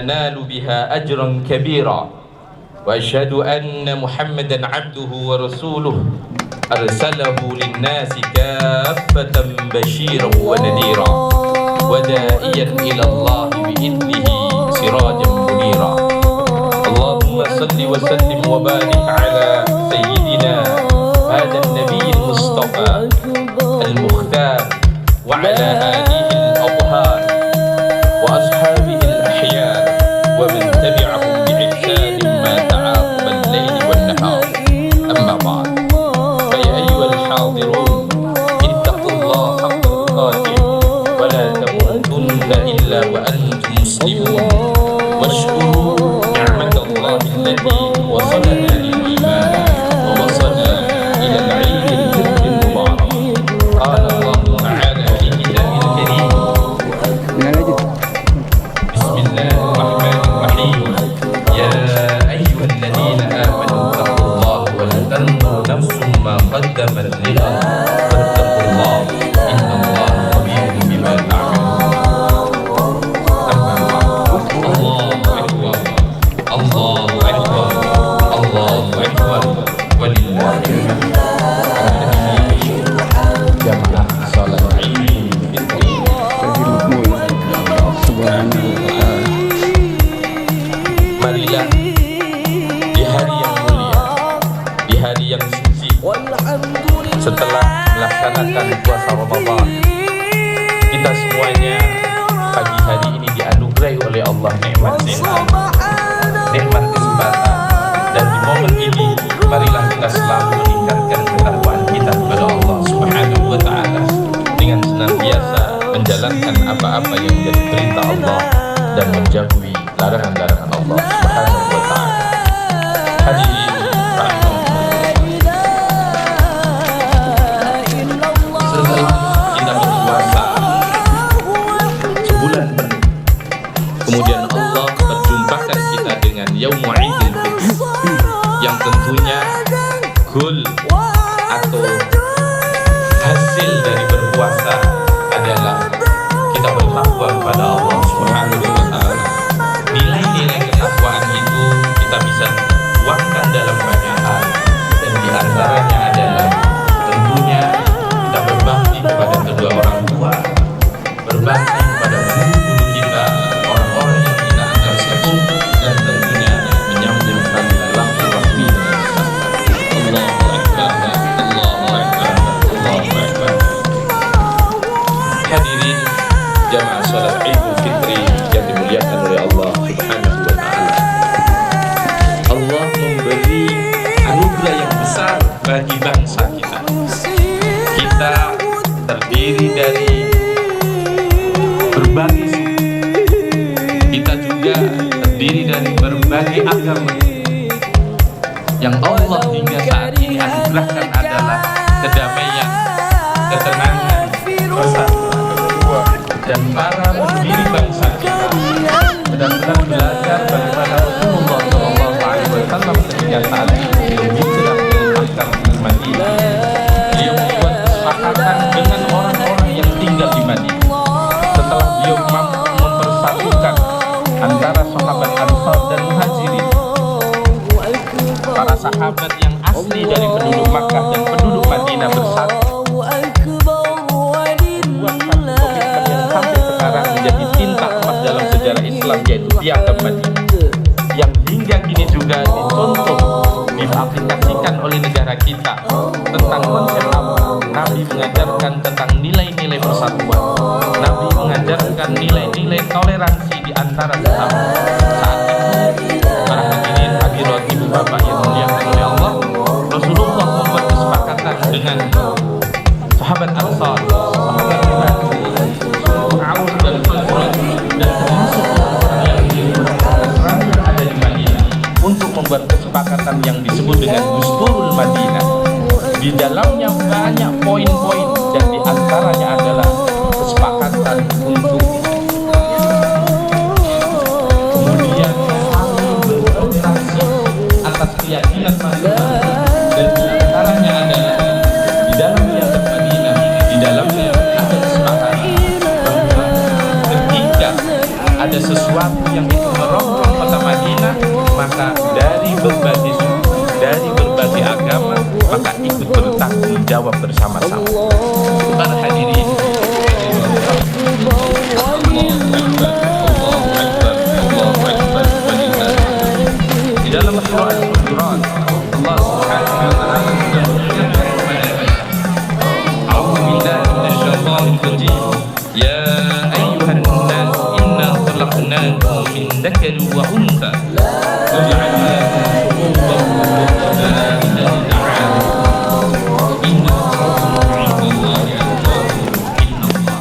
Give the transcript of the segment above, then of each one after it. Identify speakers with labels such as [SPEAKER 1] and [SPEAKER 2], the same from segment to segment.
[SPEAKER 1] نال بها أجرا كبيرا وأشهد أن محمدا عبده ورسوله أرسله للناس كافة بشيرا ونذيرا وداعيا إلى الله بإذنه سراجا منيرا. اللهم صل وسلم وبارك على سيدنا هذا النبي المصطفى المختار وعلى آله الأطهار وأصحابه الأحيار ومن تبعهم بإحسان ما تعاقب الليل والنهار. أما بعد، فيا أيها الحاضرون اتقوا الله حق تقاته ولا تموتن إلا وأنتم مسلمون واشكروا نعمة الله التي وصلنا للإيمان ووصلنا إلى العيد الفطر المبارك. قال الله تعالى في كتابه الكريم: بسم الله الرحمن الرحيم. يا أيها الذين آمنوا اتقوا الله ولتنظر نفس ما قدمت لغد واتقوا الله إن الله خبير بما تعملون. أما بعد، الله أكبر الله أكبر الله أكبر ولله الحمد. Jamaah salat Idul Fitri marilah di hari yang mulia, di hari yang suci, setelah melaksanakan puasa Ramadan, kita semuanya pagi hari ini dianugerahi oleh Allah nikmat sehat, nikmat kesempatan, dan di momen ini marilah kita selalu meningkatkan ketakwaan kita kepada Allah Subhanahu wa Ta'ala dengan senantiasa menjalankan apa-apa yang menjadi perintah Allah dan menjauhi larangan-larangan Allah Subhanahu wa Ta'ala. Hadirin rahimahullah, setelah kita berpuasa sebulan penuh, kemudian Allah perjumpakan kita dengan Yaumul Idul Fitri yang tentunya goal atau hasil dari berpuasa adalah kita bertakwa kepada Allah Subhanahu wa Ta'ala. Nilai-nilai ketakwaan itu kita bisa tuangkan dalam banyak hal, dan di antaranya adalah tentunya kita berbakti kepada kedua orang tua, berbakti kepada guru-guru kita, orang-orang yang kita anggap sepuh, dan tentunya menyambungkan silaturahmi dengan Allahu Akbar, Allahu Akbar, Allahu Akbar. Hadirin jamaah salat Idul Fitri yang dimuliakan oleh Allah Subhanahu wa Ta'ala, Allah memberi anugerah yang besar bagi bangsa kita. Kita terdiri dari berbagai suku, kita juga terdiri dari berbagai agama. Yang Allah hingga saat ini anugerahkan adalah kedamaian, ketenangan, persatuan, dan para pendiri bangsa kita benar-benar belajar bagaimana Rasulullah SAW ketika saat beliau hijrah dari Makkah ke Madinah, beliau membuat kesepakatan dengan orang-orang yang tinggal di Madinah. Setelah beliau mampu mempersatukan antara sahabat Ansar dan Muhajirin, para sahabat yang asli dari penduduk Makkah dan penduduk Madinah bersatu, membuat satu komitmen yang sampai sekarang menjadi tinta emas dalam sejarah Islam, yaitu Piagam Madinah, yang hingga kini juga dicontoh, diaplikasikan oleh negara kita tentang konsep apa. Nabi mengajarkan tentang nilai-nilai persatuan, Nabi mengajarkan nilai-nilai toleransi di antara sesama. Saat itu, para hadirin hadirat ibu bapak yang dimuliakan oleh Allah, Rasulullah membuat kesepakatan dengan sahabat Ansar, sahabat Muhajirin, Auf dan Khazraj, dan termasuk orang yang ada di Madinah, untuk membuat kesepakatan yang disebut dengan Dusturul Madinah. Di dalamnya banyak poin-poin, dan di antaranya adalah kesepakatan untuk kemudian saling berkoordinasi atas keyakinan masing-masing, dan di antaranya adalah di dalam Piagam Madinah, di dalamnya ada kesepakatan ketika ada sesuatu yang itu jawab bersama-sama. Para hadirin, di dalam surah Al-Hujurat Allah Subhanahu wa taala A'udzu billahi minasyaitonir rajim. Ya ayyuhan nas inna khalaqnakum min dzakarin wa untha wa ja'alnakum shu'uban wa qabaila lita'arafu inna akramakum 'indallahi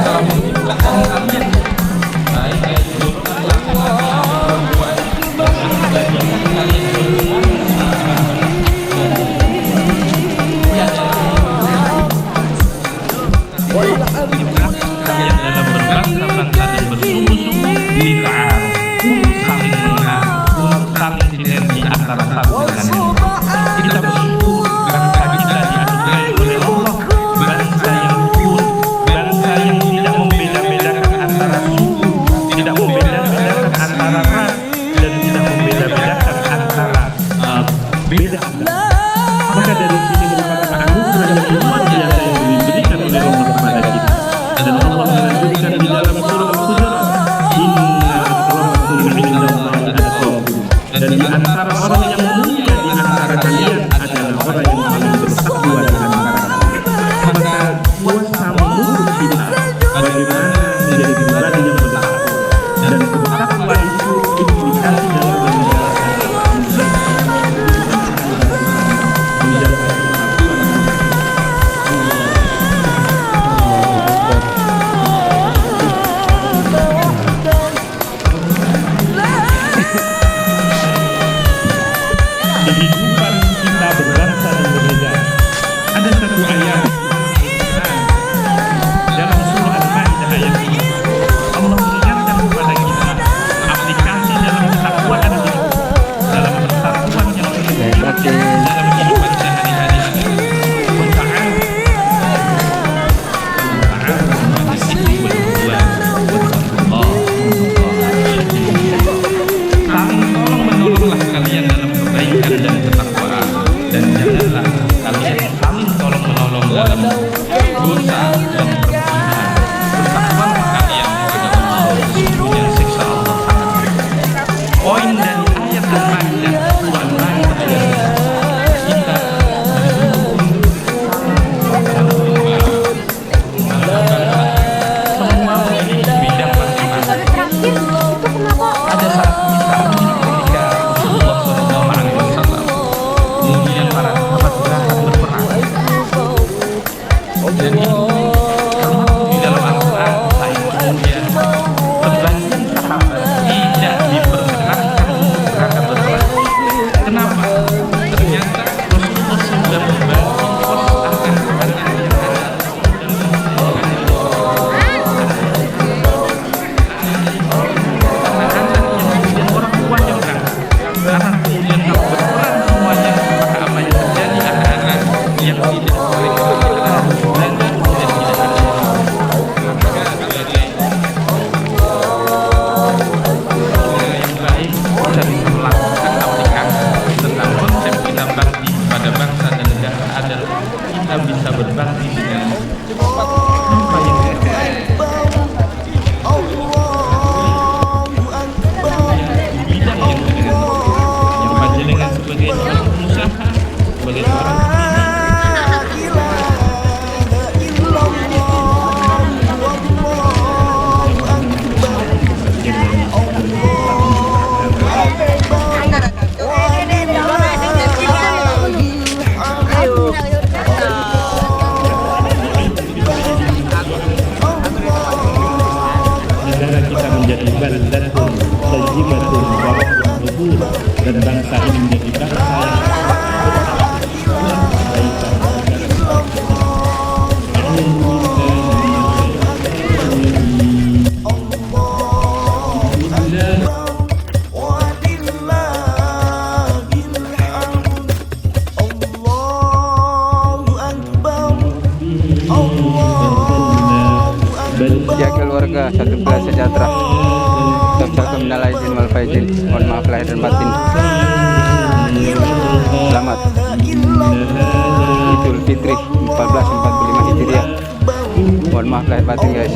[SPEAKER 1] atqakum innallaha
[SPEAKER 2] dan bangsa ini menjadi bangsa
[SPEAKER 3] yang jaga keluarga satu kelas sejahtera. Assalamualaikum minal aidin wal faizin. Mohon maaf lahir dan batin. Selamat Idul Fitri 1445 Hijriah. Mohon maaf lahir batin guys.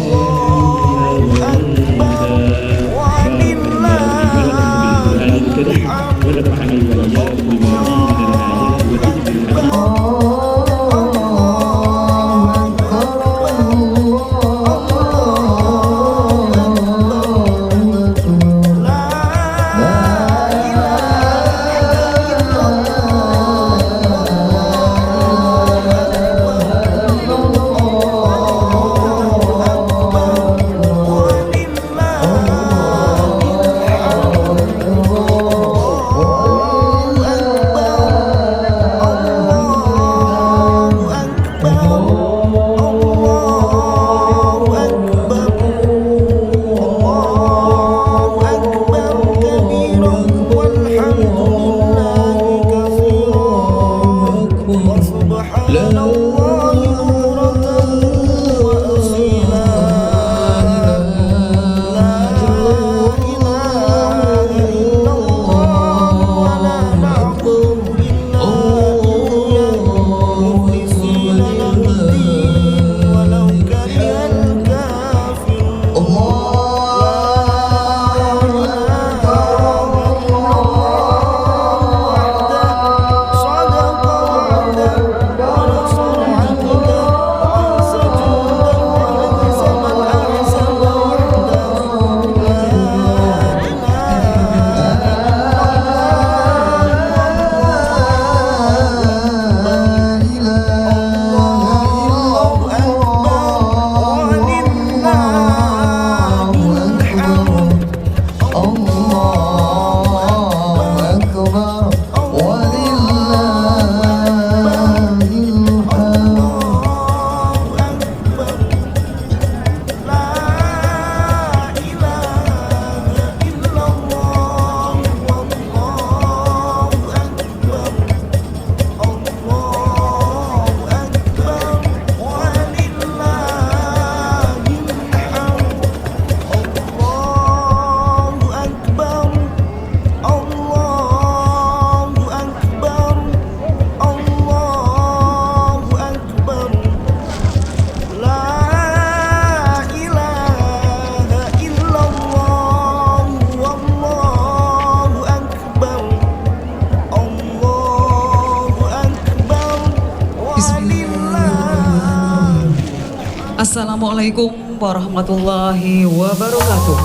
[SPEAKER 4] Assalamualaikum warahmatullahi wabarakatuh.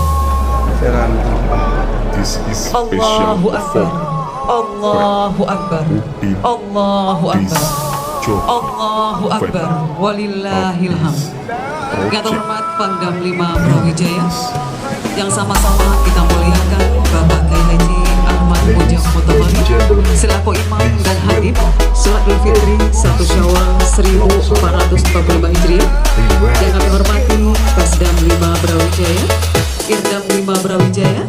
[SPEAKER 5] This is special
[SPEAKER 4] Allahu Akbar.
[SPEAKER 5] for
[SPEAKER 4] Allahu Akbar. Allahu Akbar.
[SPEAKER 5] job
[SPEAKER 4] Allahu Akbar. Walillahil hamd. Yang terhormat Pangdam 5 Brawijaya, yang sama-sama kita muliakan Bapak Kiai Haji Ahmad Bojang Mutawali selaku imam dan hatib Salat Idul Fitri 1 Syawal 1445 Hijriah. Yang kami hormati Kasdam 5 Brawijaya, Irdam 5 Brawijaya,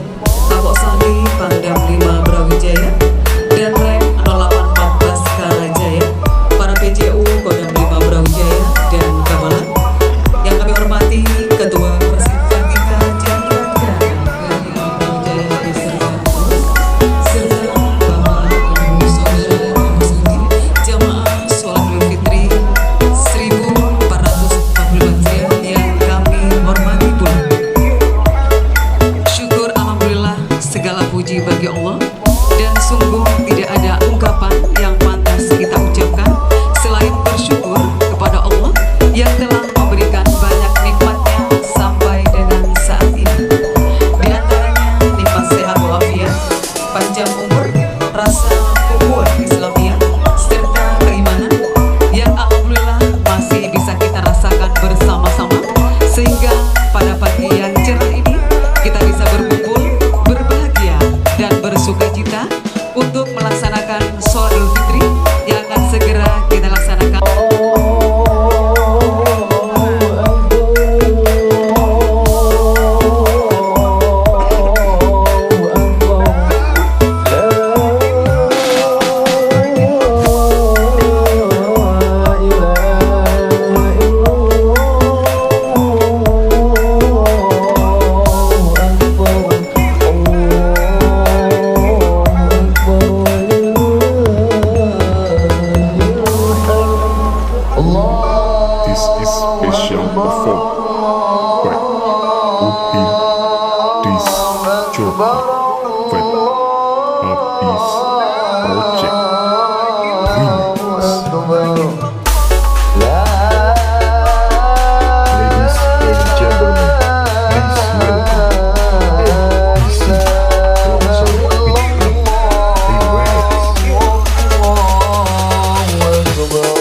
[SPEAKER 4] Tabok Sani Pangdam 5 Brawijaya, dan Rem 0814 Karajaya, para PJU Kodam 5 Brawijaya dan Kabalan. Yang kami hormati Ketua Persita kita Jamiat Gerakan 5 Brawijaya beserta Bapak Ibu Saudara Muslimin Jamaah Sholat Idul Fitri 1445 Hijriah
[SPEAKER 5] perform by Upin Discover by Habis Project Remix. Ladies and gentlemen, please welcome MC Longsor Beat Club Remix.
[SPEAKER 6] Allahu Akbar,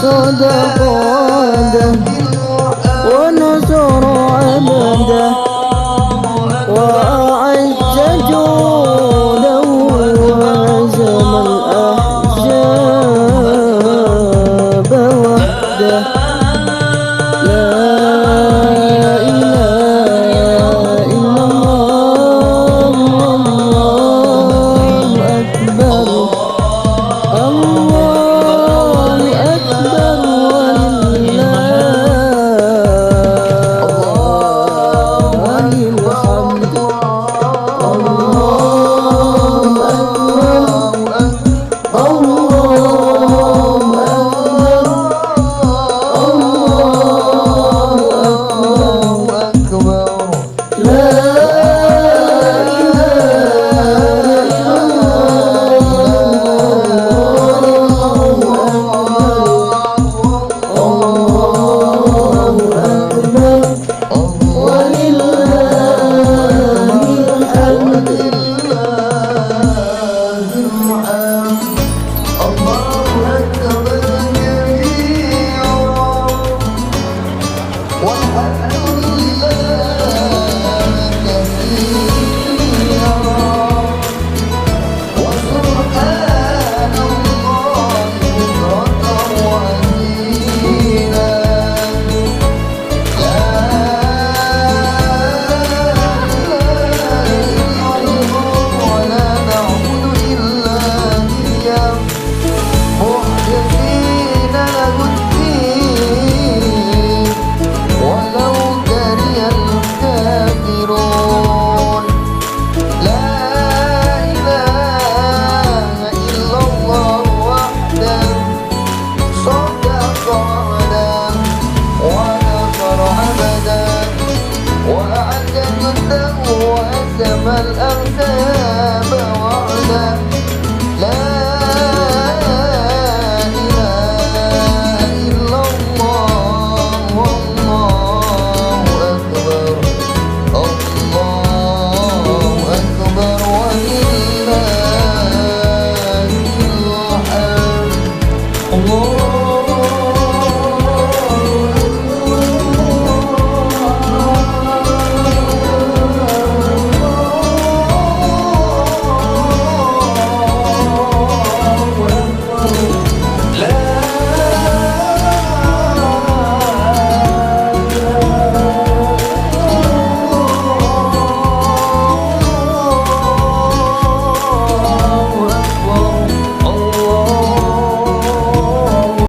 [SPEAKER 6] صدق